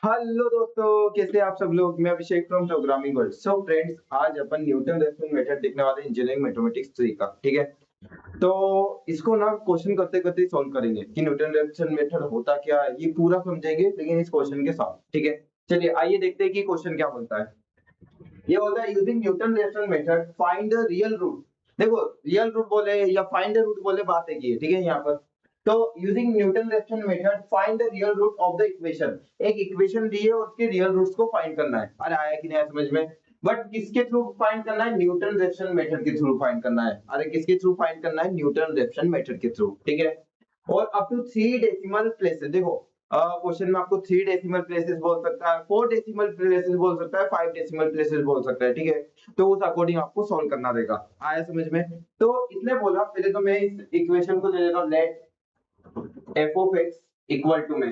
Hello दोस्तों, कैसे हैं आप सब लोग। मैं Abhishek from programming world. So friends, आज अपन न्यूटन रेफरेंस मेथड देखने वाले इंजीनियरिंग मैथमेटिक्स 3 का। ठीक है, तो इसको ना क्वेश्चन करते करते सॉल्व करेंगे कि न्यूटन रेफरेंस मेथड होता क्या है, ये पूरा समझेंगे लेकिन इस क्वेश्चन के साथ। ठीक है, चलिए आइए देखते हैं कि क्वेश्चन क्या बोलता है। ये होता है using Newton Raphson method find the real root. देखो, रियल रूट बोले या फाइंड द रूट बोले, बात है की है। ठीक है, यहाँ पर तो using Newton Raphson method find the real root of the equation. एक इक्वेशन दी है और उसके रियल रूट्स को फाइंड करना है। अरे आया कि नहीं आया समझ में। बट किसके थ्रू फाइंड करना है? न्यूटन रेफरेंस मेथड के थ्रू फाइंड करना है। अरे किसके थ्रू फाइंड करना है? न्यूटन रेफरेंस मेथड के थ्रू। ठीक है, और अप टू 3 डेसिमल प्लेसेस। देखो, क्वेश्चन में आपको 3 डेसिमल प्लेसेस बोल सकता है, 4 डेसिमल प्लेसेस बोल सकता है, 5 डेसिमल प्लेसेस बोल सकता है। ठीक है, तो उस अकॉर्डिंग आपको सॉल्व करना रहेगा। आया समझ में। तो इसने बोला, पहले तो मैं इस इक्वेशन को दे देता हूं, let f of x equal to में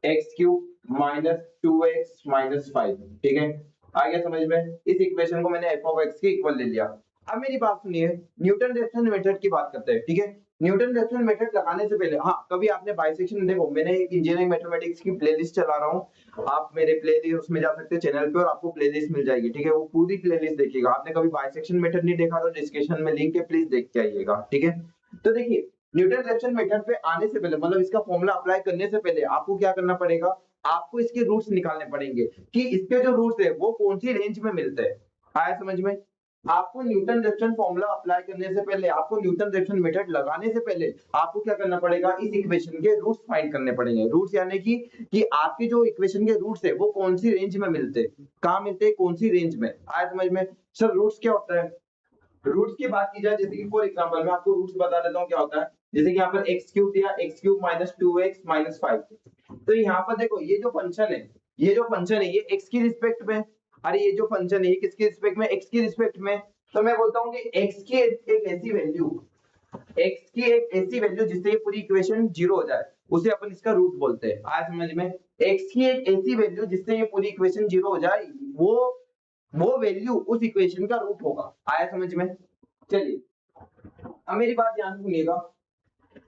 x cube minus 2x minus 5। ठीक है, आ गया समझ में। इस इक्वेशन को मैंने एफ ऑफ एक्स के इक्वल ले लिया। अब मेरी बात सुनिए, न्यूटन रेफरेंस मेथड की बात करते हैं। ठीक है, न्यूटन रेफरेंस मेथड लगाने से पहले, हाँ, कभी आपने बाइसेक्शन, देखो मैंने एक इंजीनियरिंग मैथमेटिक्स की प्लेलिस्ट चला रहा हूँ। आप मेरे प्लेलिस्ट में जा सकते हैं चैनल पे और आपको प्लेलिस्ट मिल जाएगी। ठीक है, वो पूरी प्लेलिस्ट देखिएगा। आपने कभी बाइसेक्शन मेथड नहीं देखा तो डिस्क्रिप्शन में लिंक है, प्लीज देख के आइएगा। ठीक है, तो देखिए, न्यूटन रेफरेंस मेथड पे आने से पहले, मतलब इसका फॉर्मूला अप्लाई करने से पहले आपको क्या करना पड़ेगा? आपको इसके रूट्स निकालने पड़ेंगे कि इसके जो रूट्स है वो कौन सी रेंज में मिलते हैं। आया समझ में। आपको न्यूटन रेफरेंस फॉर्मूला अप्लाई करने से पहले, आपको न्यूटन रेफरेंस मेथड लगाने से पहले आपको क्या करना पड़ेगा? इस इक्वेशन के रूट्स फाइंड करने पड़ेंगे। रूट्स यानी कि आपके जो इक्वेशन के रूट्स है वो कौन सी रेंज में मिलते हैं, कहां मिलते हैं, कौन सी रेंज में। आया समझ में। सर रूट्स क्या होता है? रूट्स की बात की जाए, जैसे कि फॉर एग्जांपल मैं आपको रूट्स बता देता हूँ क्या होता है। जैसे कि यहाँ पर एक्स क्यूब दिया, x cube minus 2x minus 5। तो यहाँ पर देखो, ये जो फंक्शन है, ये जो फंक्शन है ये x की रिस्पेक्ट में। अरे ये जो फंक्शन है ये किसकी रिस्पेक्ट में? x की रिस्पेक्ट में। तो मैं बोलता हूँ कि x की एक ऐसी वैल्यू, x की एक ऐसी वैल्यू जिससे ये पूरी इक्वेशन जीरो हो जाए, उसे अपन इसका रूट बोलते हैं। आज समझ में। x की एक ऐसी वैल्यू जिससे ये पूरी इक्वेशन जीरो हो जाए, वो वो वैल्यू उस इक्वेशन का रूट होगा। आया समझ में। चलिए, अब मेरी बात ध्यान से सुनिएगा।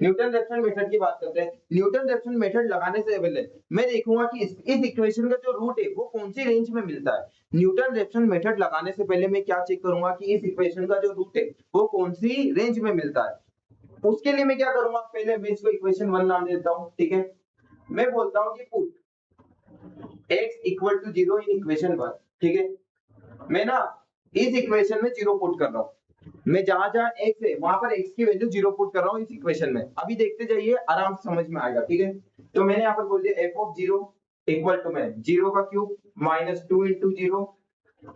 न्यूटन रेफरेंस मेथड की बात करते हैं। न्यूटन रेफरेंस मेथड लगाने से पहले मैं देखूंगा कि इस इक्वेशन का जो रूट है वो कौन सी रेंज में मिलता है। न्यूटन रेफरेंस मेथड लगाने से पहले मैं क्या चेक करूंगा कि इस इक्वेशन का जो रूट है वो कौन सी रेंज में मिलता है। उसके लिए मैं क्या करूंगा? पहले मैं इसको इक्वेशन 1 नाम देता हूं। ठीक है, मैं बोलता हूं कि put x equal to 0 in equation 1। ठीक है, मैं ना इस इक्वेशन में 0 पुट कर रहा हूं। मैं जहां जहां x है वहां पर x की वैल्यू 0 पुट कर रहा हूं इस इक्वेशन में। अभी देखते जाइए, आराम से समझ में आएगा। ठीक है, तो मैंने यहाँ पर बोल दिया f ऑफ 0 इक्वल टू में 0 का क्यूब माइनस 2 इंटू 0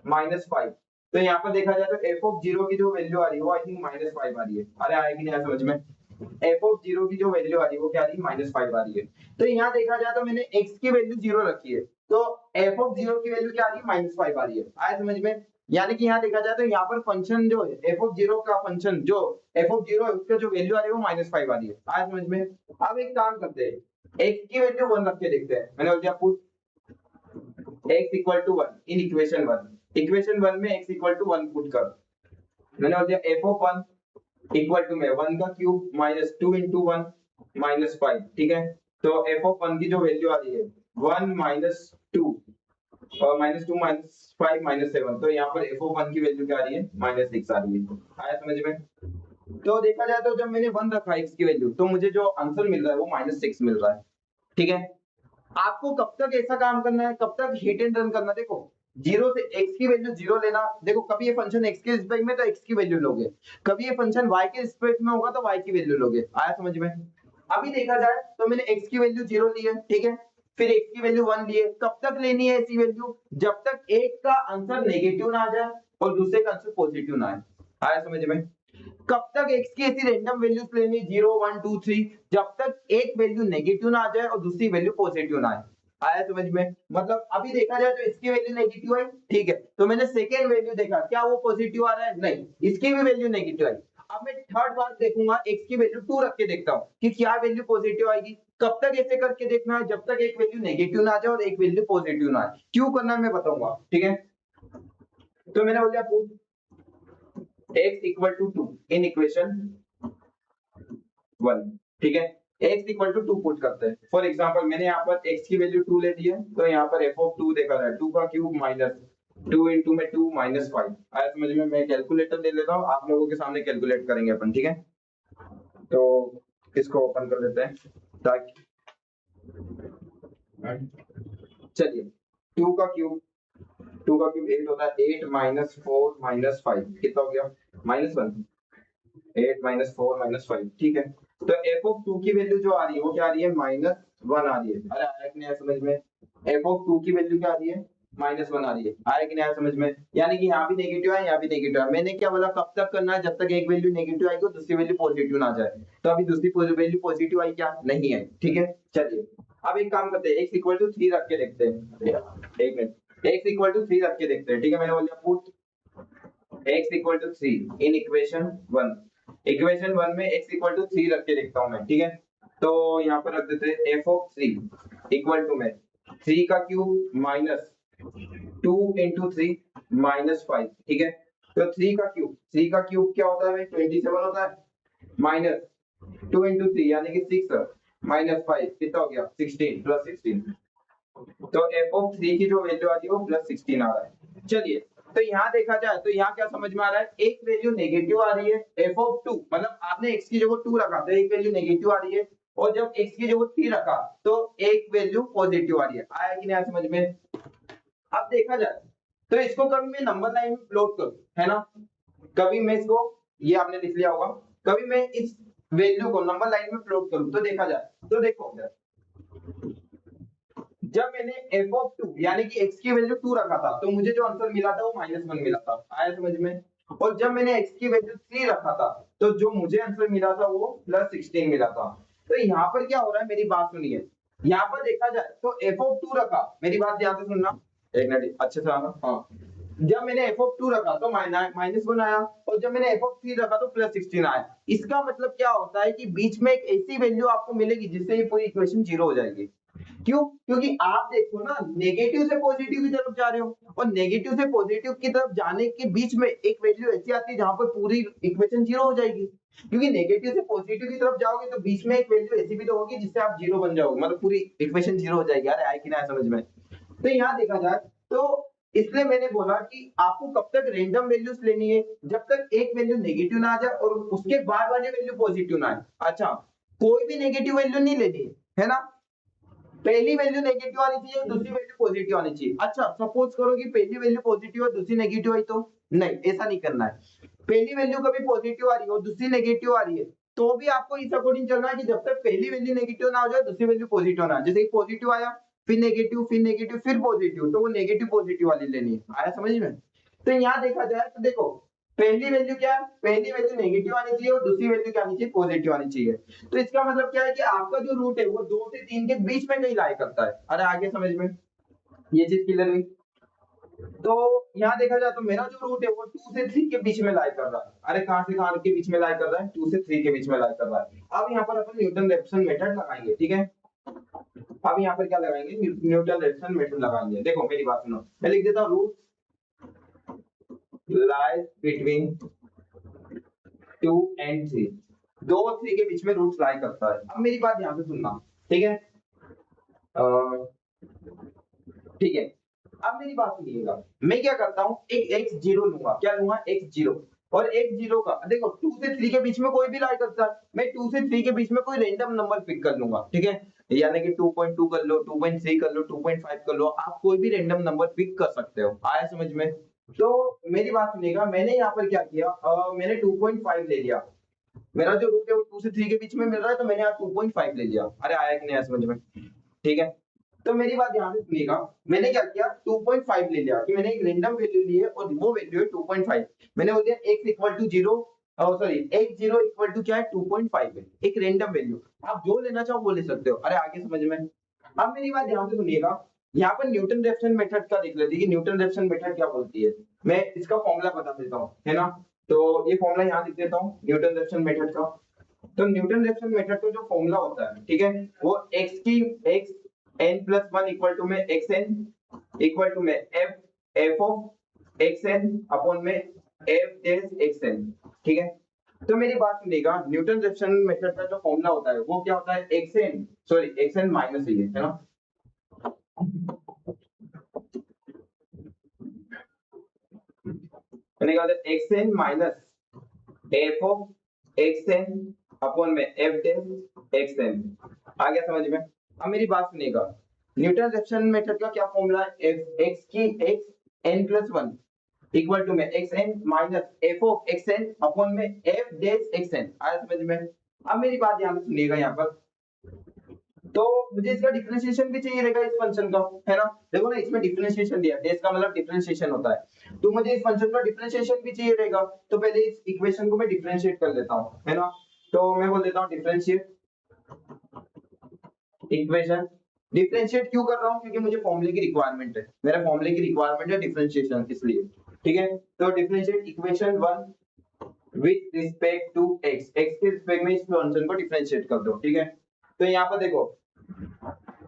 माइनस 5। तो यहाँ पर देखा जाए तो f ऑफ 0 की जो वैल्यू आ रही है वो आई थिंक माइनस 5 आ रही है। अरे आएगी नहीं समझ में। f ऑफ 0 की जो वैल्यू आ रही है वो क्या आ रही है? माइनस 5 आ रही है। तो यहाँ देखा जाए तो मैंने x की वैल्यू 0 रखी है, तो f ऑफ 0 की वैल्यू क्या आ रही है? माइनस 5 आ रही है। आया समझ में। यानी कि यहाँ देखा जाए तो यहाँ पर फंक्शन जो है f ऑफ 0 का फंक्शन जो f ऑफ 0 है उसका जो वैल्यू आ रही है वो माइनस 5 आ रही है। आया समझ में। अब एक काम करते हैं, x की वैल्यू 1 रख के देखते हैं। मैंने बोल दिया put x equal to 1 in equation 1। Equation 1 में x इक्वल टू 1 पुट कर। मैंने बोल दिया f ऑफ 1 इक्वल टू में 1 का क्यूब माइनस 2 इंटू 1 माइनस 5। ठीक है, तो f ऑफ 1 की जो वैल्यू आ रही है 1 माइनस 2 और माइनस 2 माइनस 5 माइनस 7। तो यहाँ पर f ऑफ 1 की वैल्यू क्या आ रही है? माइनस 6 आ रही है। आया समझ में। तो देखा जाए तो जब मैंने 1 रखा है x की वैल्यू, तो मुझे जो आंसर मिल रहा है वो माइनस 6 मिल रहा है। ठीक है, आपको कब तक ऐसा काम करना है, कब तक हिट एंड रन करना? देखो, जीरो से x की वैल्यू 0 लेना। देखो, कभी ये फंक्शन x के रिस्पेक्ट में तो x की वैल्यू लोगे, कभी ये फंक्शन y के रिस्पेक्ट में होगा तो y की वैल्यू लोगे। आया समझ में। अभी देखा जाए तो मैंने x की वैल्यू 0 ली है। ठीक है, फिर x की वैल्यू 1 ली है। कब तक लेनी है ऐसी वैल्यू? जब तक एक का आंसर नेगेटिव ना आ जाए और दूसरे का आंसर पॉजिटिव ना आए। आया समझ में। कब तक x की ऐसी रैंडम वैल्यूज लेनी? 0 1 2 3, जब तक एक वैल्यू नेगेटिव ना आ जाए और दूसरी वैल्यू पॉजिटिव ना आए। आया समझ में। मतलब अभी देखा जाए तो इसकी वैल्यू नेगेटिव है। ठीक है, तो मैंने सेकेंड वैल्यू देखा, क्या वो पॉजिटिव आ रहा है? नहीं, इसकी भी वैल्यू नेगेटिव आई। अब मैं थर्ड बार देखूंगा, x की वैल्यू 2 रख के देखता हूं कि क्या वैल्यू पॉजिटिव आएगी। कब तक ऐसे करके देखना है? जब तक एक वैल्यू नेगेटिव ना आ जाए और एक वैल्यू पॉजिटिव ना आए। क्यों करना है मैं बताऊंगा। ठीक है, तो मैंने बोल दिया x equal to 2 in equation 1। ठीक है, x इक्वल टू 2 पुट करते हैं। फॉर एग्जांपल मैंने यहाँ पर x की वैल्यू 2 ले ली है, तो यहाँ पर f ऑफ 2 देखा जाए 2 का क्यूब माइनस 2 इंटू में 2 माइनस 5 आया समझ में। मैं कैलकुलेटर ले लेता हूँ, आप लोगों के सामने कैलकुलेट करेंगे अपन, ठीक है। तो इसको ओपन कर देते हैं ताकि चलिए 2 का क्यूब 8 होता है 8 माइनस 4 माइनस 5 कितना हो गया -1 8 माइनस 4 माइनस 5 ठीक है। तो f ऑफ 2 की वैल्यू जो आ रही है वो क्या आ रही है -1 आ रही है। अरे आया कि नहीं समझ में। f ऑफ 2 की वैल्यू क्या आ रही है -1 आ रही है। आया कि नहीं समझ में। यानी कि यहाँ भी नेगेटिव है यहाँ भी नेगेटिव है। मैंने क्या बोला कब तक करना है जब तक एक वैल्यू नेगेटिव आएगी दूसरी वैल्यू पॉजिटिव ना जाए। तो अभी दूसरी वैल्यू पॉजिटिव आई क्या नहीं है, ठीक है। चलिए अब एक काम करते हैं x इक्वल टू 3 रख के देखते हैं। एक मिनट x इक्वल टू 3 रख के देखते हैं, ठीक है। मैंने बोला put x equal to 3 in equation 1। Equation 1 में x इक्वल टू 3 रख के देखता हूं मैं, ठीक है। तो यहाँ पर रख देते हैं f ऑफ 3 इक्वल टू में 3 का क्यूब माइनस 2 इंटू 3 माइनस 5, ठीक है। तो 3 का क्यूब क्या होता है 27 होता है माइनस 2 इंटू 3 यानी कि 6 माइनस 5 कितना हो गया 16 प्लस 16। तो f ऑफ 3 की जो वैल्यू आ रही है वो प्लस 16 आ रहा है। चलिए तो यहाँ देखा जाए तो यहाँ क्या समझ में आ रहा है, एक वैल्यू नेगेटिव आ रही है f ऑफ 2 मतलब आपने x की जगह 2 रखा तो एक वैल्यू नेगेटिव आ रही है, और जब x की जगह 3 रखा तो एक वैल्यू पॉजिटिव आ रही है। आया कि नहीं समझ में। अब देखा जाए तो इसको कभी मैं नंबर लाइन में प्लॉट करूं, है ना। कभी मैं इसको, ये आपने लिख लिया होगा, कभी मैं इस वैल्यू को नंबर लाइन में प्लॉट करूं तो देखा जाए तो देखो जब मैंने f ऑफ 2 यानी कि x की वैल्यू 2 रखा था तो मुझे जो आंसर मिला था वो -1 मिला था। आया समझ में। और जब मैंने x की वैल्यू 3 रखा था तो जो मुझे आंसर मिला था वो +16 मिला था। तो यहाँ पर क्या हो रहा है मेरी बात सुनिए, यहाँ पर देखा जाए तो f ऑफ 2 रखा, मेरी बात ध्यान से सुनना एक मिनट अच्छे से आना। हाँ जब मैंने f ऑफ 2 रखा तो -1 आया, और जब मैंने f ऑफ 3 रखा तो +16 आया। इसका मतलब क्या होता है कि बीच में एक ऐसी वैल्यू आपको मिलेगी जिससे ये पूरी इक्वेशन 0 हो जाएगी। क्यों? क्योंकि आप देखो ना नेगेटिव से पॉजिटिव की तरफ जा रहे हो, और नेगेटिव से पॉजिटिव की तरफ जाने के बीच में एक वैल्यू ऐसी आती है जहां पर पूरी इक्वेशन 0 हो जाएगी। क्योंकि नेगेटिव से पॉजिटिव की तरफ जाओगे तो बीच में एक वैल्यू ऐसी भी तो होगी जिससे आप 0 बन जाओगे, मतलब पूरी इक्वेशन 0 हो जाएगी। अरे आए कि ना समझ में। तो यहाँ देखा जाए तो इसलिए मैंने बोला कि आपको कब तक रैंडम वैल्यूज लेनी है जब तक एक वैल्यू नेगेटिव ना आ जाए और उसके बाद वाली वैल्यू पॉजिटिव ना आए। अच्छा कोई भी नेगेटिव वैल्यू नहीं लेनी है ना, पहली वैल्यू नेगेटिव आनी चाहिए दूसरी वैल्यू पॉजिटिव आनी चाहिए। अच्छा सपोज करो कि पहली वैल्यू पॉजिटिव है दूसरी नेगेटिव आई तो नहीं, ऐसा नहीं करना है। पहली वैल्यू कभी पॉजिटिव आ रही है और दूसरी नेगेटिव आ रही है तो भी आपको इस अकॉर्डिंग चलना है कि जब तक पहली वैल्यू नेगेटिव ना हो जाए दूसरी वैल्यू पॉजिटिव ना। जैसे कि पॉजिटिव आया फिर नेगेटिव फिर पॉजिटिव, तो वो नेगेटिव पॉजिटिव वाली लेनी है। आया समझ में। तो यहाँ देखा जाए तो देखो पहली वैल्यू क्या है, पहली वैल्यू नेगेटिव आनी चाहिए और दूसरी वैल्यू क्या आनी चाहिए पॉजिटिव आनी चाहिए। तो इसका मतलब क्या है कि आपका जो रूट है वो 2 से 3 के बीच में कहीं लाई करता है। अरे आगे समझ में, ये चीज क्लियर हुई। तो यहाँ देखा जाए तो मेरा जो रूट है वो 2 से 3 के बीच में लाई कर रहा है। अरे कहां से कहां के बीच में लाई कर रहा है 2 से 3 के बीच में लाई कर रहा है। अब यहाँ पर अपन न्यूटन रेफसन मेथड लगाएंगे, ठीक है। अब यहाँ पर क्या लगाएंगे न्यूटन रेफसन मेथड लगाएंगे। देखो मेरी बात सुनो, मैं लिख देता हूँ रूट लाइज बिटवीन 2 एंड 3, 2 और 3 के बीच में रूट्स लाई करता है। अब मेरी बात ध्यान से सुनना, ठीक है। ठीक है अब मेरी बात सुनिएगा, मैं क्या करता हूँ एक x0 लूंगा, क्या लूंगा x0, और x0 का देखो 2 से 3 के बीच में कोई भी लाई करता है, मैं 2 से 3 के बीच में कोई रैंडम नंबर पिक कर लूंगा, ठीक है। यानी कि 2.2 कर लो 2.3 कर लो 2.5 कर लो, आप कोई भी रैंडम नंबर पिक कर सकते हो। आया समझ में। तो मेरी बात सुनिएगा, मैंने यहाँ पर क्या किया मैंने 2.5 ले लिया, मेरा जो रूट है वो 2 से 3 के बीच में मिल रहा है तो मैंने यहाँ 2.5 ले लिया। अरे आया कि नहीं आया समझ में, ठीक है। तो मेरी बात ध्यान से सुनिएगा, मैंने क्या किया 2.5 ले लिया कि मैंने एक रैंडम वैल्यू ली है और वो वैल्यू है 2.5। मैंने बोल दिया x equal to 0 sorry x0 equal to क्या है 2.5 है, एक रैंडम वैल्यू, आप जो लेना चाहो वो ले सकते हो। अरे आगे समझ में। अब मेरी बात ध्यान से सुनिएगा, यहाँ पर न्यूटन रेफसन मेथड का देख लेते हैं कि न्यूटन रेफसन मेथड क्या बोलती है। मैं इसका फॉर्मूला बता देता हूँ, है ना। तो ये फॉर्मूला यहाँ लिख देता हूँ न्यूटन रेफसन मेथड का। तो न्यूटन रेफसन मेथड का जो फॉर्मूला होता है, ठीक है, वो x n plus 1 equal to में xn इक्वल टू में f ऑफ xn अपॉन में f डैश xn, ठीक है। तो मेरी बात सुनिएगा, न्यूटन रेफसन मेथड का जो फॉर्मूला होता है वो क्या होता है, एक्स एन माइनस है ना, मैंने कहा x n minus f of x n upon में एफ डैश एक्स एन। आ गया समझ में? अब मेरी बात सुनिएगा, न्यूटन रेफसन मेथड का क्या फॉर्मूला है, एफ एक्स की x n plus one equal to में x n minus f of x n upon में एफ डैश एक्स एन। आया समझ में? अब मेरी बात ध्यान से सुनिएगा यहाँ पर, तो मुझे इसका डिफरेंशिएशन भी चाहिए रहेगा इस फंक्शन का, है ना। देखो ना इसमें डिफरेंशिएशन दिया है, इसका मतलब डिफरेंशिएशन होता है, तो मुझे इस फंक्शन का डिफरेंशिएशन भी चाहिए रहेगा। तो पहले इस इक्वेशन को मैं डिफरेंशिएट कर लेता हूं, है ना। तो मैं बोल देता हूं डिफरेंशिएट इक्वेशन। डिफरेंशिएट क्यों कर रहा हूं, क्योंकि मुझे फॉर्मूले की रिक्वायरमेंट है, मेरा फॉर्मूले की रिक्वायरमेंट है डिफरेंशिएशन, इसलिए। ठीक है, तो differentiate equation 1 with respect to x, x के रिस्पेक्ट में इस फंक्शन को डिफरेंशिएट कर दो। ठीक है, तो यहाँ पर देखो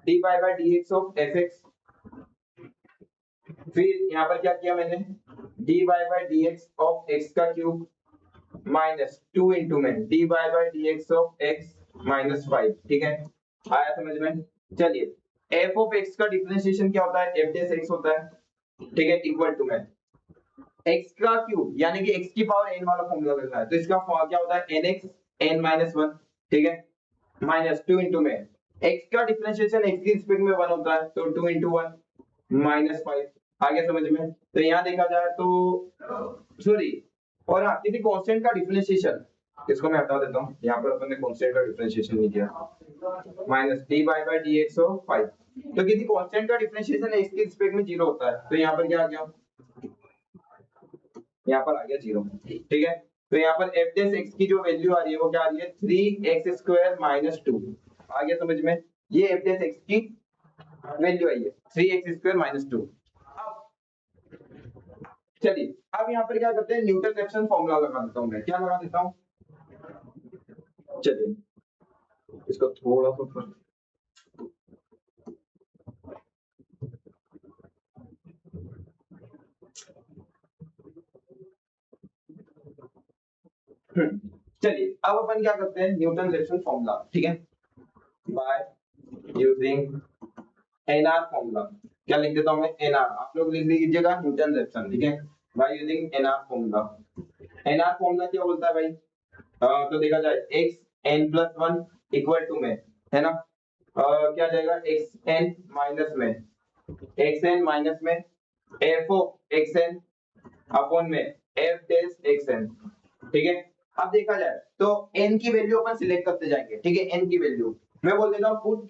dy by dx of fx, फिर यहाँ पर क्या किया मैंने, dy by dx of x का क्यूब माइनस 2 इंटू में dy by dx of x minus 5। ठीक है, आया समझ में? चलिए f ऑफ x का डिफरेंशिएशन क्या होता है, f डैश x होता है। ठीक है, इक्वल टू में x का क्यूब यानी कि x की पावर n वाला फॉर्मूला लगता है, तो इसका क्या होता है nx n माइनस 1। ठीक है, माइनस 2 इंटू में x का डिफरेंशिएशन x की रिस्पेक्ट में 1 होता है, तो 2 इंटू 1 माइनस 5। आगे समझ में? तो यहाँ देखा जाए तो सॉरी, और हाँ किसी कांस्टेंट का डिफरेंशिएशन, इसको मैं हटा देता हूँ, यहाँ पर अपन ने कांस्टेंट का डिफरेंशिएशन नहीं किया, minus dy by dx of 5। तो किसी कांस्टेंट का डिफरेंशिएशन x की रिस्पेक्ट में 0 होता है, तो यहाँ पर क्या आ गया, यहाँ पर आ गया 0। ठीक है, तो यहाँ पर f डैश x की जो वैल्यू आ रही है वो क्या आ रही है, 3x स्क्वायर माइनस 2। आ गया समझ में? ये f डैश x की वैल्यू आई है 3x स्क्वायर माइनस 2। चलिए अब यहाँ पर क्या करते हैं, न्यूटन रेफसन फॉर्मूला लगा देता हूँ मैं, क्या लगा देता हूँ, चलिए इसको थोड़ा सा चलिए अब अपन क्या करते हैं, न्यूटन रेफसन फॉर्मूला। ठीक है, बाय यूजिंग एनआर फॉर्मूला, क्या लिख देता हूं मैं, एनआर, आप लोग लिख लीजिएगा न्यूटन रेफसन। ठीक है, by using NR formula. NR formula क्या बोलता है भाई, तो देखा जाए x n plus 1 equal to में, है ना, क्या जाएगा एक्स एन माइनस में f of x n upon में एफ डैश एक्स एन। ठीक है, अब देखा जाए तो n की वैल्यू अपन सिलेक्ट करते जाएंगे। ठीक है, n की वैल्यू मैं बोल देता हूं पुट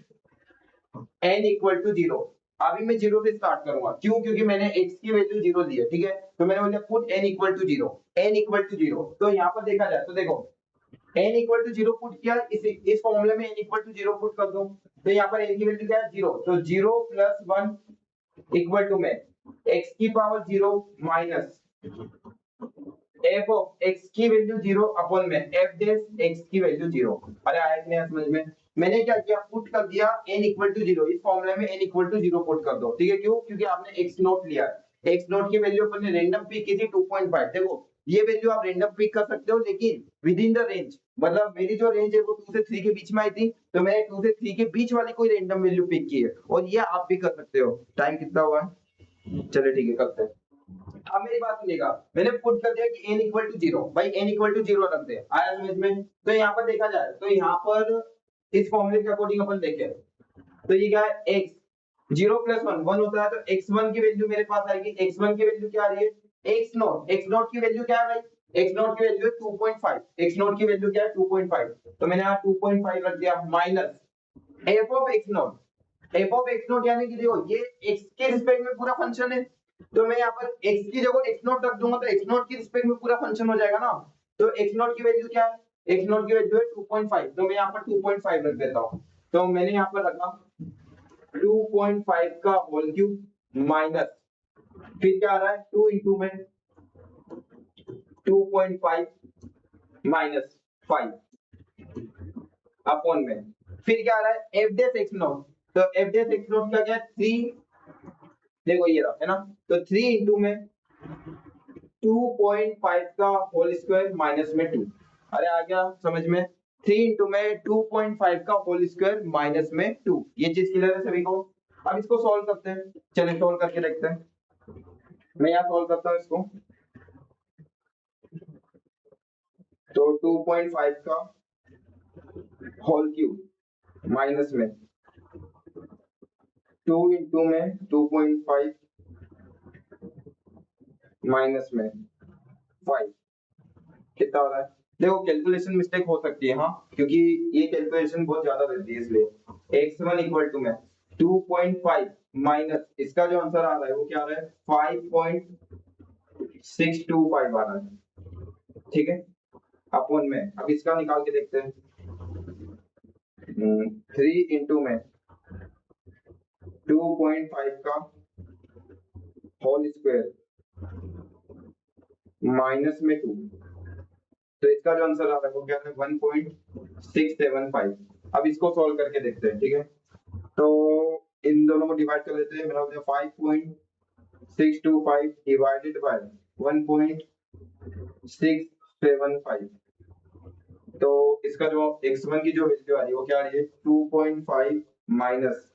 n इक्वल टू 0। अभी मैं 0 से स्टार्ट करूंगा, क्यों, क्योंकि मैंने x की वैल्यू 0 ली है। ठीक है, तो मैंने बोला put n equal to 0, n equal to 0। तो यहाँ पर देखा जाए तो देखो n इक्वल टू 0 पुट किया, इस फॉर्मूले में n इक्वल टू 0 पुट कर दो, तो यहाँ पर n की वैल्यू क्या है 0, तो 0 प्लस 1 इक्वल टू में x की power 0 minus f of x की वैल्यू 0 अपॉन में f डैश x की वैल्यू 0। अरे आया कि नहीं समझ में? मैंने क्या किया, पुट कर दिया n इक्वल टू 0, इस फॉर्मूले में n इक्वल टू 0 पुट कर दो। ठीक है, क्यों, क्योंकि आपने x नोट लिया है, x नोट की वैल्यू अपन ने रैंडम पिक की थी 2.5। देखो ये वैल्यू आप रैंडम पिक कर सकते हो, लेकिन विद इन द रेंज, मतलब मेरी जो रेंज है वो 2 से 3 के बीच में आई थी, तो मैंने 2 से 3 के बीच वाली कोई रैंडम वैल्यू पिक की है, और ये आप भी कर सकते हो। टाइम कितना हुआ है, चलिए ठीक है करते हैं। अब मेरी बात सुनिएगा, मैंने पुट कर दिया कि n इक्वल टू 0, भाई n इक्वल टू 0 रख दे, आया समझ में? तो यहाँ पर देखा जाए तो यहाँ पर इस फॉर्मूले के अकॉर्डिंग अपन देखें तो ये क्या है, x 0 प्लस 1 1 होता है, तो x1 की वैल्यू मेरे पास आएगी, x1 की वैल्यू क्या आ रही है, x नोट की वैल्यू क्या है भाई, x नोट की वैल्यू है 2.5, x नोट की वैल्यू क्या है 2.5, तो मैंने यहाँ 2.5 रख दिया, minus f of x note यानी कि देखो ये x के रिस्पेक्ट में पूरा फंक्शन है, तो मैं यहाँ पर x की जगह x नोट रख दूंगा, तो x नोट की रिस्पेक्ट में पूरा फंक्शन हो जाएगा ना। तो x नोट की वैल्यू क्या है, x नोट की वैल्यू है 2.5, तो मैं यहाँ पर 2.5 रख देता हूँ, तो मैंने यहाँ पर रखा 2.5 का होल क्यूब माइनस, फिर क्या आ रहा है 2 इंटू में 2.5 माइनस 5 अपॉन में, फिर क्या आ रहा है f डैश x नोट, तो f डैश x नोट का क्या है 3, देखो ये रहा है ना, तो 3 इंटू में 2.5 का होल स्क्वायर माइनस में 2। अरे आ गया समझ में। 3 इंटू में 2.5 का होल स्क्वायर माइनस में 2, ये चीज क्लियर है सभी को। अब इसको सॉल्व करते हैं, चलिए सॉल्व करके देखते हैं। मैं यहाँ सॉल्व करता हूँ इसको। तो 2.5 का होल क्यूब माइनस में 2 इंटू में 2.5 माइनस में 5 कितना हो रहा है। देखो कैलकुलेशन मिस्टेक हो सकती है, हाँ, क्योंकि ये कैलकुलेशन बहुत ज्यादा रहती है, इसलिए x1 इक्वल टू में 2.5 माइनस इसका जो आंसर आ रहा है वो क्या आ रहा है 5.625 आ रहा है, ठीक है, अपॉन में। अब इसका निकाल के देखते हैं। 3 इंटू में 2.5 का होल स्क्वायर माइनस में 2, तो इसका जो आंसर आ रहा है वो क्या है 1.675। अब इसको सॉल्व करके देखते हैं, ठीक है। तो इन दोनों को डिवाइड कर लेते हैं। मेरा हो गया 5.625 डिवाइडेड बाय 1.675। तो इसका जो x1 की जो वैल्यू आ रही है वो क्या आ रही है 2.5 माइनस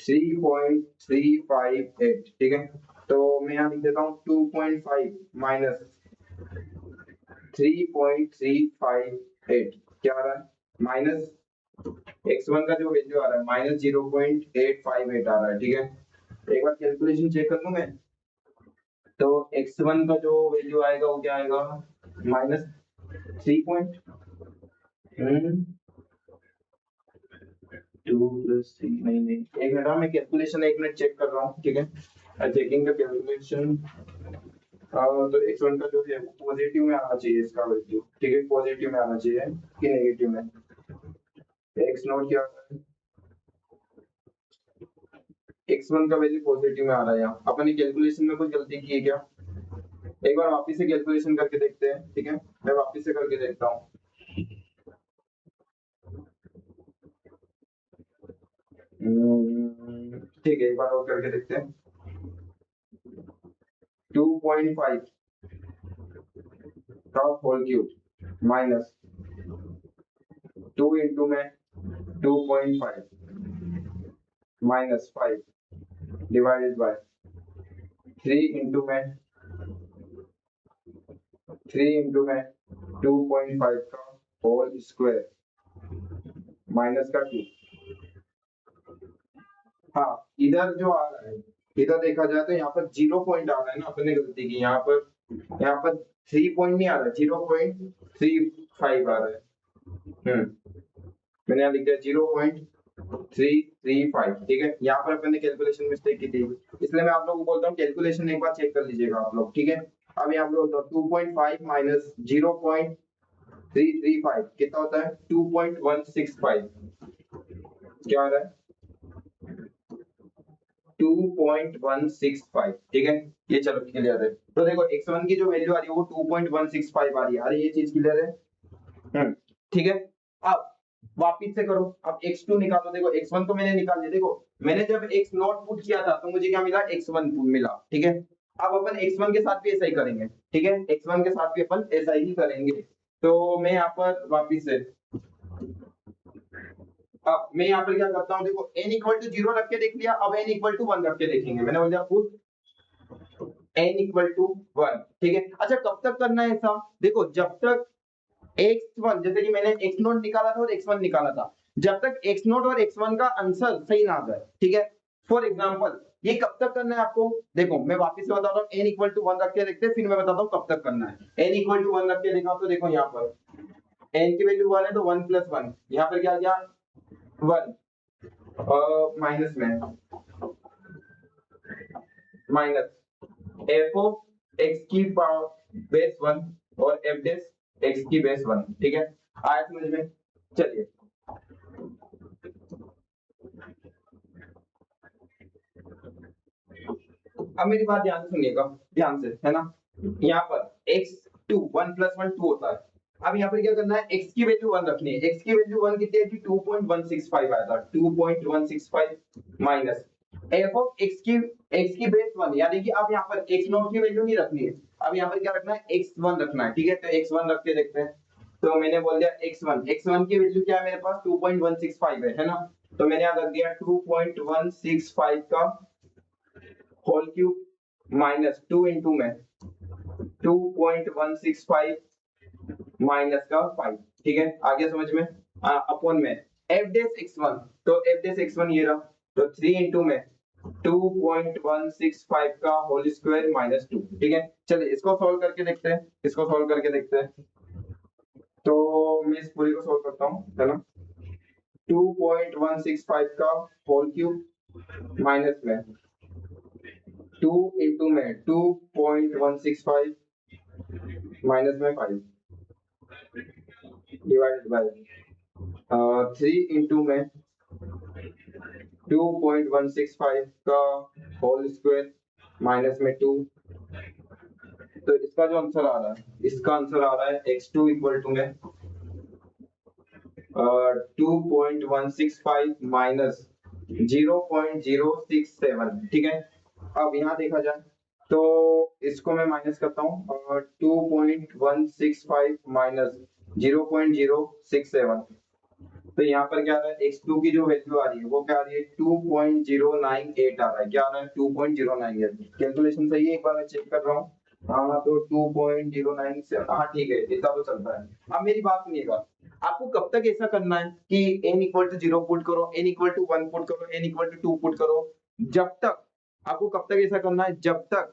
3.358, ठीक है। तो मैं यहाँ लिख देता हूँ 2.5 माइनस 3.358 क्या आ रहा है माइनस x1 का जो वैल्यू आ रहा है माइनस 0.858 आ रहा है, ठीक है। एक बार कैलकुलेशन चेक कर लूं मैं। तो x1 का जो वैल्यू आएगा वो क्या आएगा माइनस 3 पॉइंट 2 प्लस 3 नहीं नहीं, एक मिनट, मैं कैलकुलेशन एक मिनट चेक कर रहा हूँ, ठीक है। Checking the calculation. तो x1 का जो है पॉजिटिव में आना चाहिए इसका वैल्यू, ठीक है, पॉजिटिव में आना चाहिए कि नेगेटिव में। x नॉट क्या है x1 का वैल्यू पॉजिटिव में आ रहा है। यहाँ अपनी कैलकुलेशन में कुछ गलती की है क्या, एक बार वापस से कैलकुलेशन करके देखते हैं, ठीक है। मैं वापस से करके देखता हूँ। ठीक है, एक बार और करके देखते हैं। 2.5 का होल क्यूब माइनस 2 इंटू में 2.5 माइनस 5 डिवाइडेड बाय 3 इंटू में 2.5 का होल स्क्वायर माइनस का 2। हाँ, इधर जो आ रहा है, इधर देखा जाए तो यहाँ पर 0 पॉइंट आ रहा है ना, अपने गलती की। यहाँ पर 3 पॉइंट नहीं आ रहा है, 0.35 आ रहा है। मैंने यहाँ लिख दिया 0.335, ठीक है। यहाँ पर अपने कैलकुलेशन मिस्टेक की थी, इसलिए मैं आप लोगों को बोलता हूँ कैलकुलेशन एक बार चेक कर लीजिएगा आप लोग, ठीक है। अब यहाँ पर 2.5 माइनस 0.335 कितना होता है 2.165, क्या आ रहा है 2.165, ठीक है। ये चलो क्लियर है। तो देखो x1 की जो वैल्यू आ रही है वो 2.165 आ रही है। अरे ये चीज क्लियर है, ठीक है। अब वापिस से करो, अब x2 निकालो। देखो x1 तो मैंने निकाल लिया। देखो मैंने जब x नॉट पुट किया था तो मुझे क्या मिला x1 मिला, ठीक है। अब अपन x1 के साथ भी ऐसा ही करेंगे, ठीक है, x1 के साथ भी अपन ऐसा ही करेंगे। तो मैं यहाँ पर वापिस से अब मैं यहाँ पर क्या करता हूँ, देखो n इक्वल टू 0 रख के देख लिया, अब n इक्वल टू 1 रख के देखेंगे। मैंने बोला पुट n इक्वल टू 1, ठीक है। अच्छा कब तक करना है ऐसा, देखो जब तक x1, जैसे कि मैंने x नोट निकाला था और x1 निकाला था, जब तक x नोट और x1 का आंसर सही ना आ जाए, ठीक है। फॉर एग्जांपल ये कब तक करना है आपको, देखो मैं वापस से बताता हूँ, n इक्वल टू 1 रख के देखते हैं, फिर मैं बताता हूँ कब तक करना है। n इक्वल टू 1 रख के देखा तो देखो यहाँ पर n की वैल्यू 1 है तो 1 प्लस 1, यहाँ पर क्या आ गया 1 माइनस में माइनस f ऑफ x की पावर बेस 1 और f डैश x की बेस 1, ठीक है। आया समझ में। चलिए अब मेरी बात ध्यान से सुनिएगा, ध्यान से, है ना। यहाँ पर x2 1 प्लस 1 2 होता है। अब यहाँ पर क्या करना है, x की वैल्यू 1 रखनी है। x की वैल्यू 1 कितनी है कि 2.165 आया था, 2.165 माइनस एफ ऑफ एक्स की बेस 1, यानी कि अब यहाँ पर एक्स नॉट की वैल्यू नहीं रखनी है, अब यहाँ पर क्या रखना है, x1 रखना है। ठीक है, तो x1 रख के देखते हैं। तो मैंने बोल दिया x1 की वैल्यू क्या है मेरे पास, 2.165 है ना। तो मैंने यहाँ रख दिया 2.165 का होल क्यूब माइनस 2 इंटू में 2.165 माइनस का 5। ठीक है, आगे समझ में, अपॉन में एफ डेस x1, तो एफ डेस x1 ये रहा, तो 3 इंटू में 2.165 का होल स्क्वायर माइनस 2। ठीक है, चलिए इसको सॉल्व करके देखते हैं, इसको सॉल्व करके देखते हैं। तो मैं इस पूरी को सॉल्व करता हूँ, है ना। 2.165 का होल क्यूब माइनस में 2 इंटू में 2.165 माइनस में 5 डिवाइडेड बाय 3 इंटू में 2.165 का होल स्क्वायर माइनस में 2। तो इसका जो आंसर आ रहा है, इसका आंसर आ रहा है x2 इक्वल टू में 2.165 माइनस 0.067। ठीक है, अब यहाँ देखा जाए तो इसको मैं माइनस करता हूँ, 2.165 माइनस 0.067। तो यहाँ पर क्या आ रहा है, x2 की जो वैल्यू आ रही है वो क्या आ रही है, 2.098 आ रहा है। क्या आ रहा है, 2.098। कैलकुलेशन सही है, एक बार मैं चेक कर रहा हूँ। हाँ, तो 2.097, हाँ ठीक है, इतना तो चलता है। अब मेरी बात सुनिएगा, आपको कब तक ऐसा करना है कि n इक्वल टू 0 पुट करो, n इक्वल टू 1 पुट करो, n इक्वल टू 2 पुट करो, जब तक, आपको कब तक ऐसा करना है, जब तक,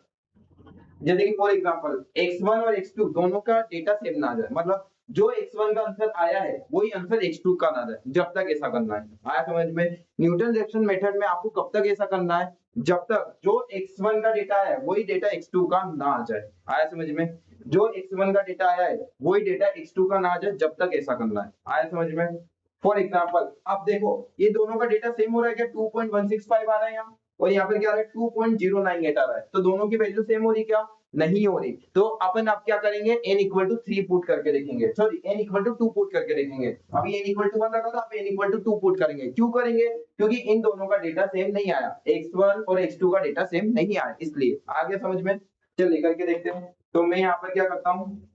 जैसे कि फॉर एग्जांपल x1 और x2 दोनों का डेटा सेम ना आ जाए, मतलब जो x1 का आंसर आया है वही आंसर x2 का ना आ जाए, जब तक ऐसा करना है। आया समझ में। न्यूटन रैप्सन मेथड में आपको कब तक ऐसा करना है, जब तक जो x1 का डेटा है वही डेटा x2 का ना आ जाए। आया समझ में, जो x1 का डेटा आया है वही डेटा x2 का ना आ जाए, जब तक ऐसा करना है। आया समझ में। फॉर एग्जांपल अब देखो, ये दोनों का डेटा सेम हो रहा है क्या, 2.165 आ रहा है यहाँ, और यहाँ पर क्या आ रहा है, 2.098 आ रहा है, तो दोनों की वैल्यू सेम हो रही क्या, नहीं हो रही। तो अपन अब क्या करेंगे, n इक्वल टू 3 पुट करके देखेंगे, sorry n equal to 2 put करके देखेंगे। अभी n इक्वल टू 1 रखा था, अब n इक्वल टू 2 पुट करेंगे। क्यों करेंगे, क्योंकि इन दोनों का डेटा सेम नहीं आया, x1 और x2 का डेटा सेम नहीं आया, इसलिए। आगे समझ में, चलिए करके देखते हैं। तो मैं यहाँ पर क्या करता हूँ,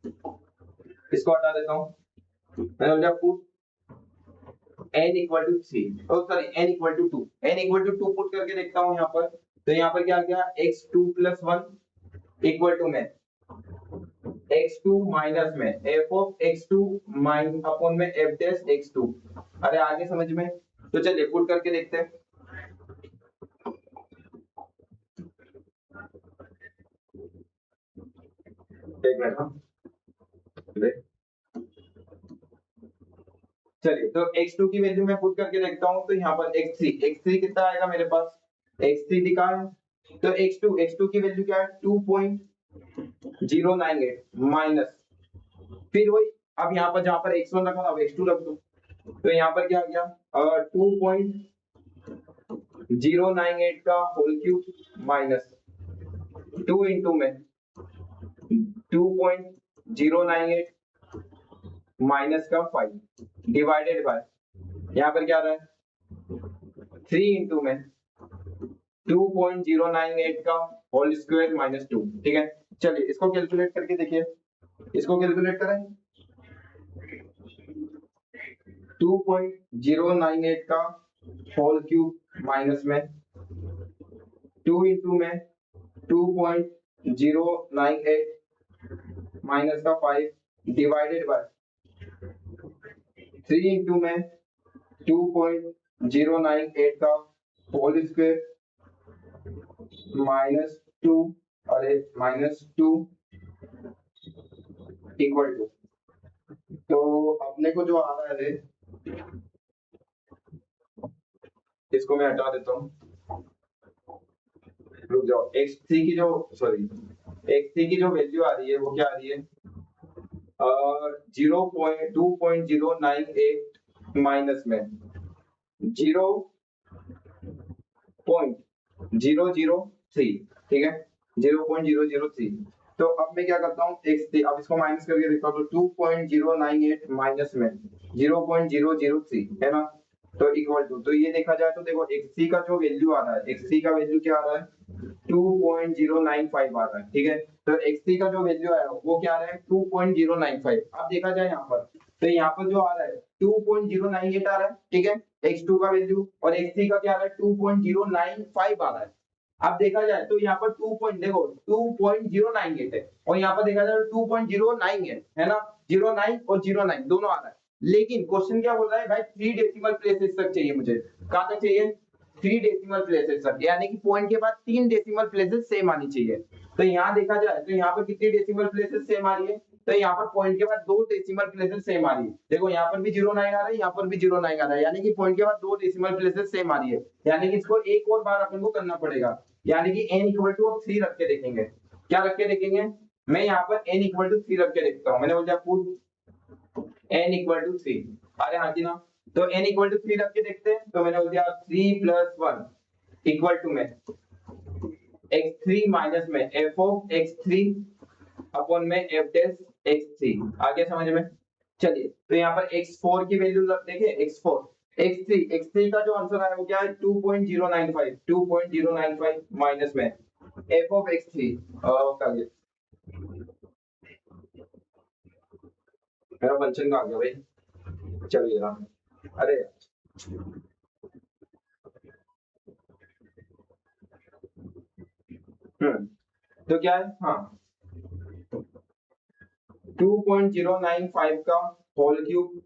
इसको हटा देता हूँ, मैंने बोला put n equal to 3, oh sorry n equal to 2, n equal to 2 put करके देखता हूँ यहाँ पर। तो यहाँ पर क्या आ गया, x2 प्लस 1 इक्वल टू में x2 माइनस में f of x2 mine upon में f डैश x2। अरे आगे समझ में, तो चलिए पुट करके देखते हैं। एक मिनट, हाँ चलिए, तो x2 की वैल्यू मैं पुट करके देखता हूँ। तो यहाँ पर x3 कितना आएगा मेरे पास, x3 दिखा है, तो x2 की वैल्यू क्या है, 2.098 माइनस, फिर वही, अब यहाँ पर जहां पर x1 रखा था अब x2 रख दो। तो यहाँ पर क्या आ गया, 2.098 का होल क्यूब माइनस 2 इंटू में 2.098 माइनस का 5 डिवाइडेड बाय, यहाँ पर क्या आ रहा है, 3 इंटू में 2.098 का होल स्क्वायर माइनस 2। ठीक है, चलिए इसको कैलकुलेट करके देखिए, इसको कैलकुलेट करें। 2.098 का होल क्यूब माइनस में 2 इंटू में 2.098 माइनस का 5 डिवाइडेड बाय 3 इंटू में 2.098 का होल स्क्वायर माइनस 2, अरे माइनस 2 इक्वल टू, तो अपने को जो आ रहा है, इसको मैं हटा देता हूँ, रुक जाओ, x3 की जो, सॉरी x3 की जो वैल्यू आ रही है वो क्या आ रही है, 2.2.098 माइनस में 0.003। ठीक है, 0.003। तो अब मैं क्या करता हूँ, x3, अब इसको माइनस करके देखता हूँ, तो 2.098 माइनस में 0.003 है ना, तो इक्वल टू, तो ये देखा जाए तो देखो xc का जो वैल्यू आ रहा है, xc का वैल्यू क्या आ रहा है 2.095 आ रहा है, ठीक है। तो xc का जो वैल्यू आया वो क्या आ रहा है 2.095। अब देखा जाए यहाँ पर, तो यहाँ पर जो आ रहा है 2.098 आ रहा है, ठीक है, x2 का वैल्यू, और xc का क्या आ रहा है 2.095 आ रहा है। अब देखा जाए तो यहाँ पर 2 पॉइंट देखो 2.098 है, और यहाँ पर देखा जाए 2.09 है ना, 09 और 09 दोनों आ रहा है। लेकिन क्वेश्चन क्या बोल रहा है भाई 3 डेसिमल प्लेसेस तक चाहिए मुझे, कहां तक चाहिए 3 डेसिमल प्लेसेस तक, यानी कि पॉइंट के बाद 3 डेसिमल प्लेसेस सेम आनी चाहिए। तो यहाँ देखा जाए तो यहाँ पर कितनी डेसिमल प्लेसेस सेम आ रही है, तो यहाँ पर पॉइंट के बाद 2 डेसिमल प्लेसेस सेम आ रही है। देखो यहाँ पर भी 09 आ रहा है, यहाँ पर भी 09 आ रहा है, यानी कि पॉइंट के बाद 2 डेसिमल प्लेसेस सेम आ रही है, यानी कि इसको एक और बार अपन को करना पड़ेगा, यानी कि n इक्वल टू 3 रख के देखेंगे। क्या रख के देखेंगे, मैं यहाँ पर n इक्वल टू 3 रख के देखता हूँ। मैंने बोल दिया पुट n इक्वल टू 3, अरे हाँ जी ना, तो n इक्वल टू 3 रख के देखते हैं। तो मैंने बोल दिया 3 प्लस 1 इक्वल टू में x3 माइनस में f ऑफ x3 अपॉन में f डैश x3, आगे समझ में। चलिए तो यहाँ पर x4 की वैल्यू देखें, x4 x3 का जो आंसर आया वो क्या है 2.095 माइनस में f ऑफ x3 मेरा फंक्शन का आ गया भाई, चलिए ना, अरे तो क्या है, हाँ 2.095 का होल क्यूब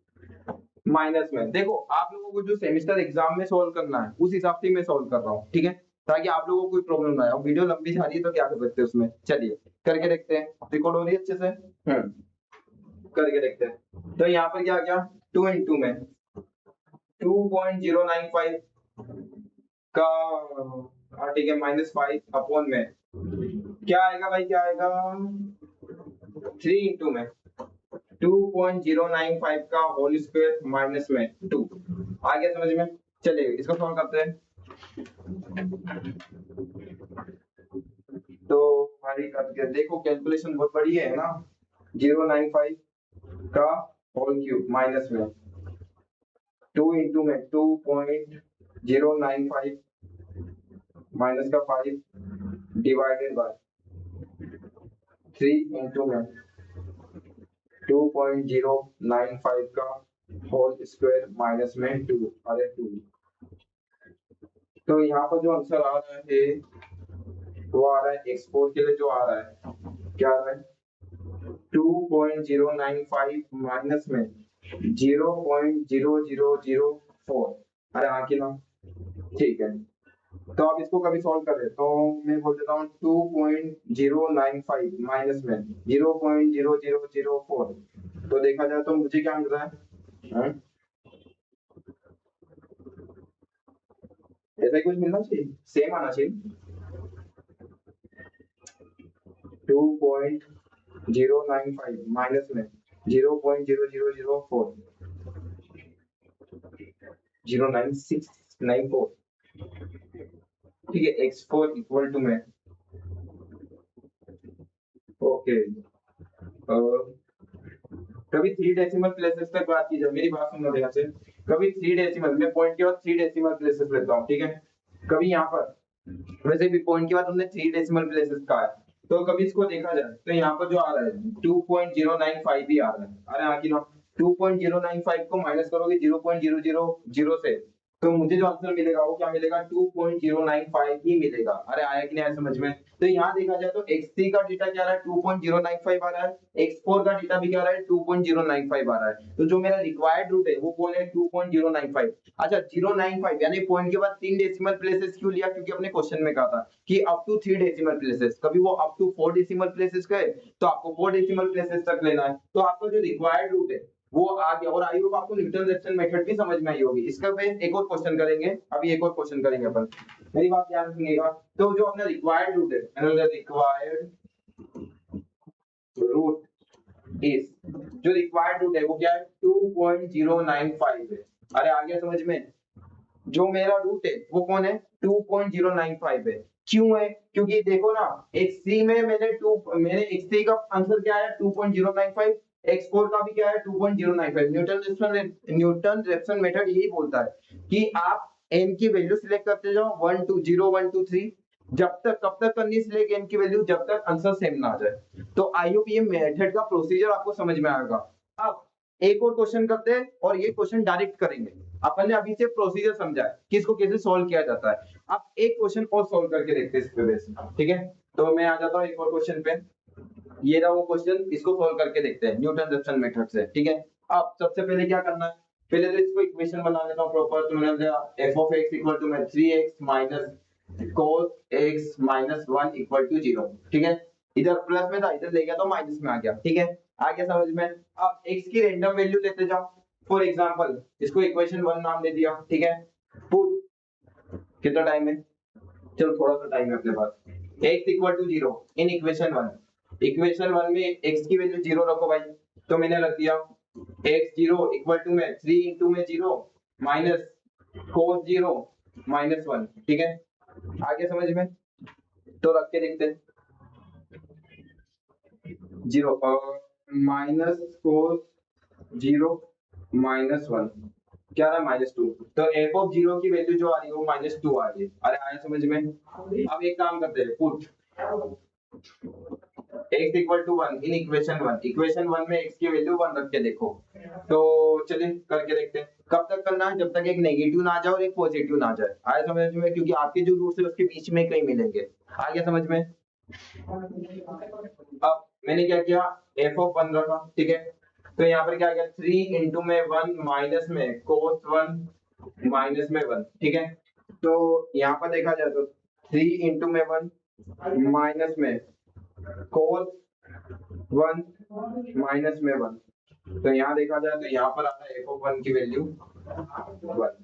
माइनस में, देखो आप लोगों को जो सेमेस्टर एग्जाम में सॉल्व करना है उस हिसाब से मैं सॉल्व कर रहा हूँ, ठीक है, ताकि आप लोगों को कोई प्रॉब्लम ना आए। और वीडियो लंबी जा रही है तो क्या कर सकते हैं उसमें, चलिए करके देखते हैं, रिकॉर्ड हो रही है अच्छे से, करके देखते हैं। तो यहाँ पर क्या आ गया 2 इंटू में 2.095 का, हाँ ठीक है, माइनस 5 अपॉन में क्या आएगा भाई, क्या आएगा 3 इंटू में 2.095 का होल स्क्वायर माइनस में 2, आ गया समझ में। चलिए इसको सॉल्व करते हैं। तो हमारी देखो कैलकुलेशन बहुत बड़ी है ना, 095 का होल क्यूब माइनस में 2 इंटू में 2.095 माइनस का 5 डिवाइडेड बाय 3 इंटू में 2.095 का होल स्क्वायर माइनस में 2, अरे 2। तो यहाँ पर जो आंसर आ रहा है वो आ रहा है x4 के लिए, जो आ रहा है क्या आ रहा है 2.095 माइनस में 0.0004, अरे हाँ कि ना, ठीक है। तो आप इसको कभी सॉल्व करें तो मैं बोल देता हूँ 2.095 माइनस में 0.0004, तो देखा जाए तो मुझे क्या मिल रहा है, ऐसा ही कुछ मिलना चाहिए, सेम आना चाहिए 2.095 माइनस में 0.0004 09694, ठीक है, x4 इक्वल टू में ओके कभी 3 डेसिमल प्लेसेस तक बात की जाए, मेरी बात सुनना ध्यान से, कभी 3 डेसिमल, मैं पॉइंट के बाद 3 डेसिमल प्लेसेस लेता हूँ, ठीक है, कभी यहाँ पर वैसे भी पॉइंट के बाद हमने 3 डेसिमल प्लेसेस का है, तो कभी इसको देखा जाए तो यहाँ पर जो आ रहा है 2.095 भी आ रहा है, अरे हाँ कि ना, 2.095 को माइनस करोगे 0.000 से, तो मुझे जो आंसर मिलेगा वो क्या मिलेगा 2.095 ही मिलेगा, अरे आया कि नहीं आया समझ में। तो यहाँ देखा जाए तो x3 का डेटा क्या रहा है 2.095 आ रहा है, x4 का डेटा भी क्या रहा है 2.095 आ रहा है, तो जो मेरा रिक्वायर्ड रूट है वो कौन है 2.095। अच्छा 095 यानी पॉइंट के बाद 3 डेसिमल प्लेसेस क्यों लिया, क्योंकि अपने क्वेश्चन में कहा था कि अप टू 3 डेसिमल प्लेसेस, कभी वो अप टू 4 डेसिमल प्लेसेस का है तो आपको 4 डेसिमल प्लेसेस तक लेना है, तो आपका जो रिक्वायर्ड रूट है वो आ गया। और आई होप आपको न्यूटन रेफसन मेथड भी समझ में आई होगी। इसका बेस एक और क्वेश्चन करेंगे, अभी एक और क्वेश्चन करेंगे अपन, मेरी बात ध्यान सुनिएगा। तो जो अपना रिक्वायर्ड रूट है, रिक्वायर्ड रूट इज, जो रिक्वायर्ड रूट है वो क्या है 2.095 है, अरे आ गया समझ में। जो मेरा रूट है वो कौन है 2.095 है, क्यों है, क्योंकि देखो ना x3 में मैंने x3 का आंसर क्या है 2.095, x4 का भी क्या है 2.095। न्यूटन रेफसन मेथड यही बोलता है कि आप n की वैल्यू सिलेक्ट करते जाओ 1 2 0 1 2 3, जब तक कब तक करनी सिलेक्ट n की वैल्यू, जब तक आंसर सेम ना आ जाए। तो आई होप ये मेथड का प्रोसीजर आपको समझ में आएगा। अब एक और क्वेश्चन करते हैं और ये क्वेश्चन डायरेक्ट करेंगे। अपन ने अभी से प्रोसीजर समझा है कि इसको कैसे सॉल्व किया जाता है। अब एक क्वेश्चन और सॉल्व करके देखते हैं इस पे बेस, ठीक है। तो मैं आ जाता हूँ एक और क्वेश्चन पे। ये रहा वो क्वेश्चन, इसको सॉल्व करके देखते हैं न्यूटन रेफसन मेथड से, ठीक है। अब सबसे पहले क्या करना है, पहले तो इसको इक्वेशन बना लेता हूं प्रॉपर। तो मैंने लिया f of x equal to में 3x minus cos x minus 1 equal to 0, ठीक है। इधर प्लस में था, इधर ले गया तो माइनस में आ गया, ठीक है। आ गया समझ में। अब x की रैंडम वैल्यू लेते जाओ। फॉर एग्जांपल इसको इक्वेशन 1 नाम दे दिया, ठीक है। पुट, कितना टाइम है, चलो थोड़ा सा टाइम है अपने पास। x equal to 0 in equation 1। Equation 1 में x की वैल्यू 0 रखो भाई। तो मैंने रख दिया x 0 इक्वल टू में 3 इंटू में 0 माइनस cos 0 माइनस 1, ठीक है। आगे समझ में, तो रख के देखते हैं। 0 माइनस cos 0 माइनस 1, क्या रहा माइनस 2। तो f ऑफ 0 की वैल्यू जो आ रही है वो माइनस 2 आ रही है। अरे आया समझ में। अब एक काम करते हैं, put x equal to 1 in equation 1। Equation 1 में x की वैल्यू 1 रख के देखो। तो चलिए करके देखते हैं। कब तक करना है, जब तक एक नेगेटिव ना आ जाए और एक पॉजिटिव ना आ जाए। आया समझ में, क्योंकि आपके जो रूट्स है उसके बीच में कहीं मिलेंगे। आ गया समझ में। अब मैंने क्या किया, f ऑफ 1 रखा, ठीक है। तो यहाँ पर क्या आ गया 3 इंटू में 1 माइनस में cos 1 माइनस में 1, ठीक है। तो यहाँ पर देखा जाए तो 3 इंटू में 1 माइनस में cos 1 माइनस में 1। तो यहाँ देखा जाए तो यहाँ पर आता है f ऑफ 1 की वैल्यू 1।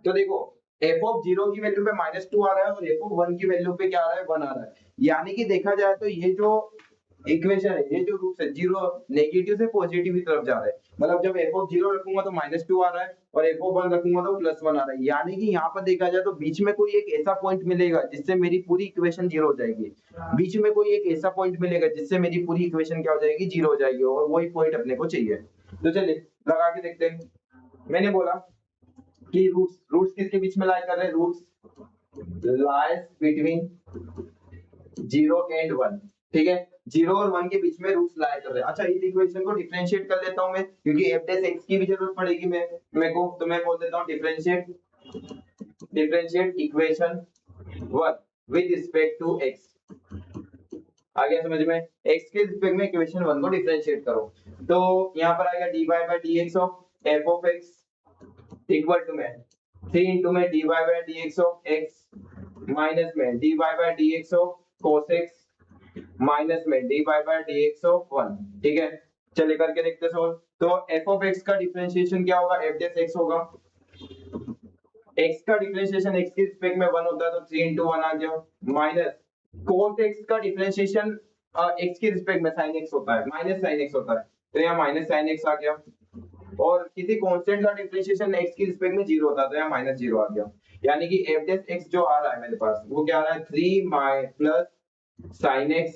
तो देखो f ऑफ 0 की वैल्यू पे माइनस 2 आ रहा है और f ऑफ 1 की वैल्यू पे क्या आ रहा है 1 आ रहा है। यानी कि देखा जाए तो ये जो इक्वेशन है, ये जो रूट्स है, जीरो नेगेटिव से पॉजिटिव की तरफ जा रहा है। मतलब जब f ऑफ 0 रखूंगा तो माइनस 2 आ रहा है और f ऑफ 1 रखूंगा तो प्लस 1 आ रहा है। यानी कि यहाँ पर देखा जाए तो बीच में कोई एक ऐसा पॉइंट मिलेगा जिससे मेरी पूरी इक्वेशन 0 हो जाएगी। बीच में कोई एक ऐसा पॉइंट मिलेगा जिससे मेरी पूरी इक्वेशन क्या हो जाएगी, 0 हो जाएगी। और वही पॉइंट अपने को चाहिए। तो चलिए लगा के देखते हैं। मैंने बोला कि रूट्स रूट्स किसके बीच में लाई कर रहे हैं, रूट्स लाइज बिटवीन 0 एंड 1, ठीक है। 0 और 1 के बीच में रूट्स लाई कर रहे हैं। अच्छा इस इक्वेशन को डिफरेंशिएट कर लेता हूं मैं, क्योंकि f डैश x की भी जरूरत पड़ेगी मेरे को। तो मैं बोल देता हूं differentiate equation 1 with respect to x। आ गया समझ में। x के रिस्पेक्ट में इक्वेशन 1 को डिफरेंशिएट करो। तो यहां पर आएगा dy by dx of f of x equal to में 3 इंटू में dy by dx of x minus में dy by dx of cos x minus में dy by dx ऑफ 1, ठीक है। चलिए करके देखते हैं सॉल्व। तो f of x का डिफरेंशिएशन क्या होगा, f डैश x होगा। x का डिफरेंशिएशन x के रिस्पेक्ट में 1 होता है तो 3 इंटू 1 आ गया, माइनस cos x का डिफरेंशिएशन x के रिस्पेक्ट में sin x होता है, माइनस sin x होता है। तो यहाँ माइनस sin x आ गया। और किसी कांस्टेंट का डिफरेंशिएशन x के रिस्पेक्ट में 0 होता है तो यहाँ माइनस 0 आ गया। यानी कि f डैश x जो आ रहा है मेरे पास वो क्या आ रहा है 3 plus sin x,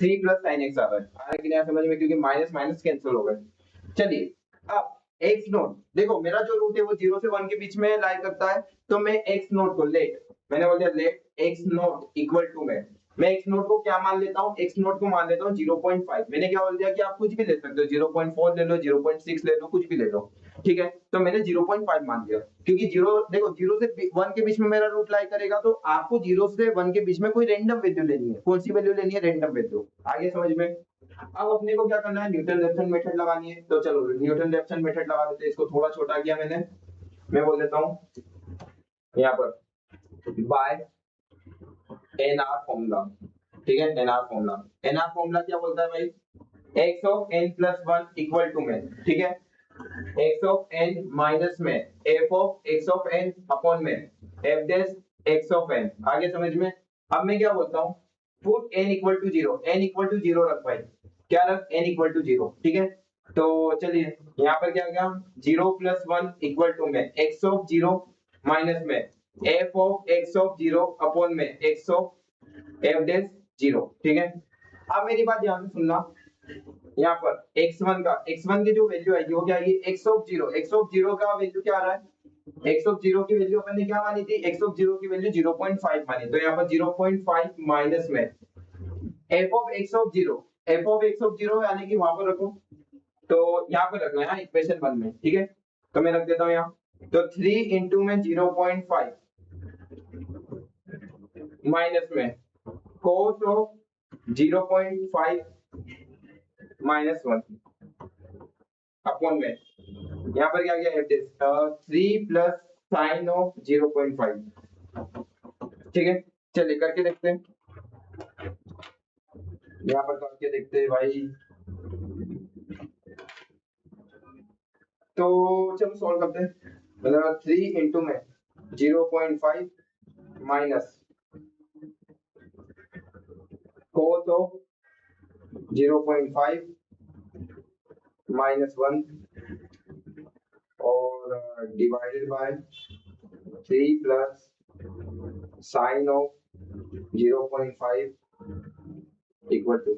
3 plus sin x आ रहा है। आ रहा है कि नहीं समझ में, क्योंकि माइनस माइनस कैंसिल हो गए। चलिए अब x नोट देखो, मेरा जो रूट है वो 0 से 1 के बीच में लाई करता है। तो मैं x नोट को लेट, मैंने बोल दिया let x naught equal to में मैं x नोट को क्या मान लेता हूँ, x नोट को मान लेता हूँ 0.5। मैंने क्या बोल दिया कि आप कुछ भी ले सकते हो, 0.4 ले लो, 0.6 ले लो, कुछ भी ले लो, ठीक है। तो मैंने 0.5 मान लिया, क्योंकि 0 देखो 0 से 1 के बीच में मेरा रूट लाई करेगा। तो आपको 0 से 1 के बीच में कोई रैंडम वैल्यू लेनी है। कौन सी वैल्यू लेनी है, रैंडम वैल्यू। आगे समझ में। अब अपने को क्या करना है, न्यूटन रेफसन मेथड लगानी है। तो चलो न्यूटन रेफसन मेथड लगा देते हैं। इसको थोड़ा छोटा किया मैंने, मैं बोल देता हूँ यहाँ पर बाय एनआर फॉर्मूला, ठीक है। एनआर फॉर्मूला क्या बोलता है भाई, x of n plus 1 equal to में, ठीक है, x ऑफ n माइनस में f of x of n upon में f dash x of n। आगे समझ में। अब मैं क्या बोलता हूँ, put n equal to 0, n equal to 0 रख भाई। क्या रख, n इक्वल टू 0, ठीक है। तो चलिए यहाँ पर क्या गया 0 प्लस 1 इक्वल टू में x ऑफ 0 माइनस में f of x of 0 upon में x ऑफ f डैश 0, ठीक है। अब मेरी बात ध्यान से सुनना, यहाँ पर x1 की जो वैल्यू आएगी वो क्या आएगी, x ऑफ जीरो का वैल्यू क्या आ रहा है, x ऑफ जीरो की वैल्यू अपन ने क्या मानी थी, x ऑफ जीरो की वैल्यू 0.5 मानी, तो यहाँ पर 0.5 माइनस में f of x of zero यानी कि वहां पर रखो, तो यहाँ पर रखना है इक्वेशन 1 में, ठीक है। तो मैं रख देता हूँ यहाँ, तो 3 इंटू में 0.5 माइनस में कोस ऑफ 0.5 माइनस 1 अपॉन में यहाँ पर क्या गया 3 प्लस साइन ऑफ 0.5, ठीक है। चलिए करके देखते हैं, यहाँ पर करके देखते हैं भाई। तो चलो सॉल्व करते हैं, मतलब 3 इंटू में 0.5 माइनस कोस ऑफ 0.5 माइनस 1 और divided by 3 plus sine of 0.5 equal to,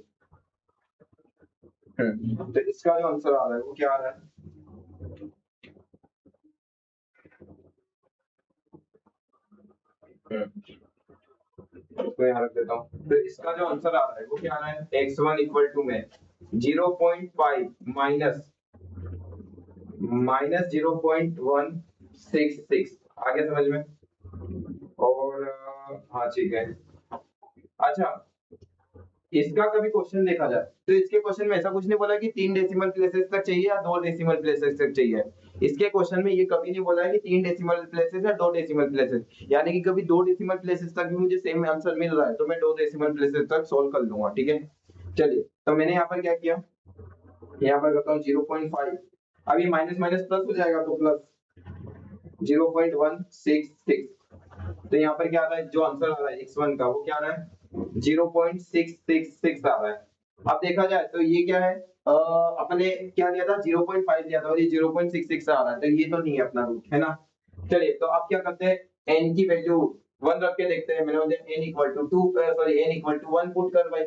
तो इसका जो आंसर आ रहा है वो क्या आ रहा है, उसको यहाँ रख देता हूँ। तो इसका जो आंसर आ रहा है वो क्या आ रहा है, x1 इक्वल टू में 0.5 माइनस 0.166, आगे समझ में। और हाँ ठीक है। अच्छा, इसका कभी क्वेश्चन देखा जाए तो इसके क्वेश्चन में ऐसा कुछ नहीं बोला कि 3 डेसिमल प्लेसेस तक चाहिए या 2 डेसिमल प्लेसेस तक चाहिए। इसके क्वेश्चन में ये कभी नहीं बोला है कि 3 डेसिमल प्लेसेस या 2 डेसिमल प्लेसेस, यानी कि कभी 2 डेसिमल प्लेसेस तक भी मुझे सेम आंसर मिल रहा है तो मैं 2 डेसिमल प्लेसेस तक सोल्व कर लूंगा, ठीक है। चलिए, तो मैंने यहाँ पर क्या किया, यहाँ पर करता हूँ 0.5, अब ये माइनस माइनस प्लस हो जाएगा तो प्लस 0.166, तो यहाँ पर क्या आ रहा है, जो आंसर आ रहा है x1 का वो क्या आ रहा है 0.666 आ रहा है। अब देखा जाए तो ये क्या है, अपने क्या लिया था 0.5 लिया था और ये 0.66 आ रहा है, तो ये तो नहीं है अपना रूट, है ना। चलिए, तो आप क्या करते हैं, n की वैल्यू 1 रख के देखते हैं। मैंने बोला n equal to 2 sorry n equal to 1 put कर भाई,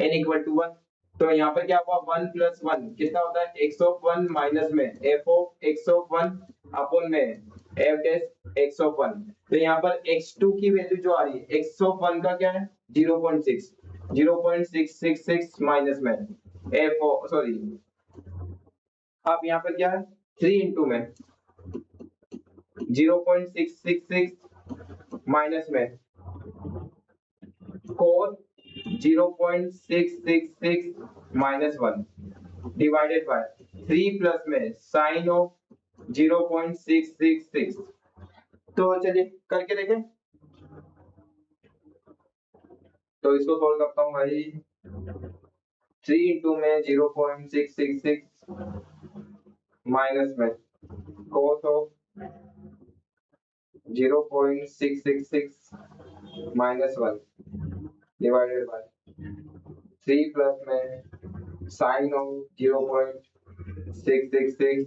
n इक्वल टू 1, तो यहाँ पर क्या हुआ 1 प्लस 1 कितना होता है x ऑफ 1 माइनस में f of x of 1 upon में f डैश x ऑफ 1, तो यहाँ पर x2 की वैल्यू जो आ रही है x ऑफ 1 का क्या है 0.666 माइनस में f सॉरी, अब यहाँ पर क्या है 3 इंटू में 0.666 माइनस में cos 0.666 minus 1 divided by 3 plus में साइन ऑफ 0.666, तो चलिए करके देखें। तो इसको सॉल्व करता हूँ भाई, 3 इंटू में 0.666 माइनस में cos of 0.666 minus 1 divided by 3 plus में साइन ऑफ 0.666,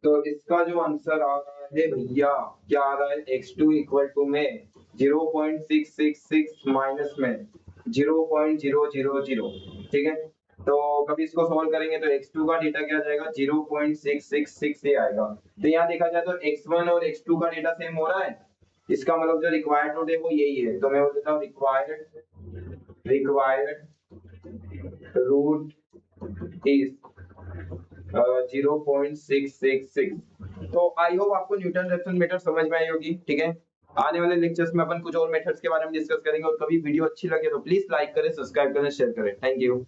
तो इसका जो आंसर आ रहा है भैया क्या आ रहा है x2 इक्वल टू में 0.666 माइनस में 0.000, ठीक है। तो कभी इसको सॉल्व करेंगे तो x2 का डेटा क्या आ जाएगा 0.666 से आएगा। तो यहाँ देखा जाए तो x1 और x2 का डेटा सेम हो रहा है, इसका मतलब जो रिक्वायर्ड रूट है वो यही है, तो मैं बोल देता हूँ रिक्वायर्ड रूट इज 0.666। तो आई होप आपको न्यूटन रेफसन मेथड समझ में आई होगी, ठीक है। आने वाले लेक्चर्स में अपन कुछ और मेथड्स के बारे में डिस्कस करेंगे, और कभी वीडियो अच्छी लगे तो प्लीज लाइक करें, सब्सक्राइब करें, शेयर करें। Thank you.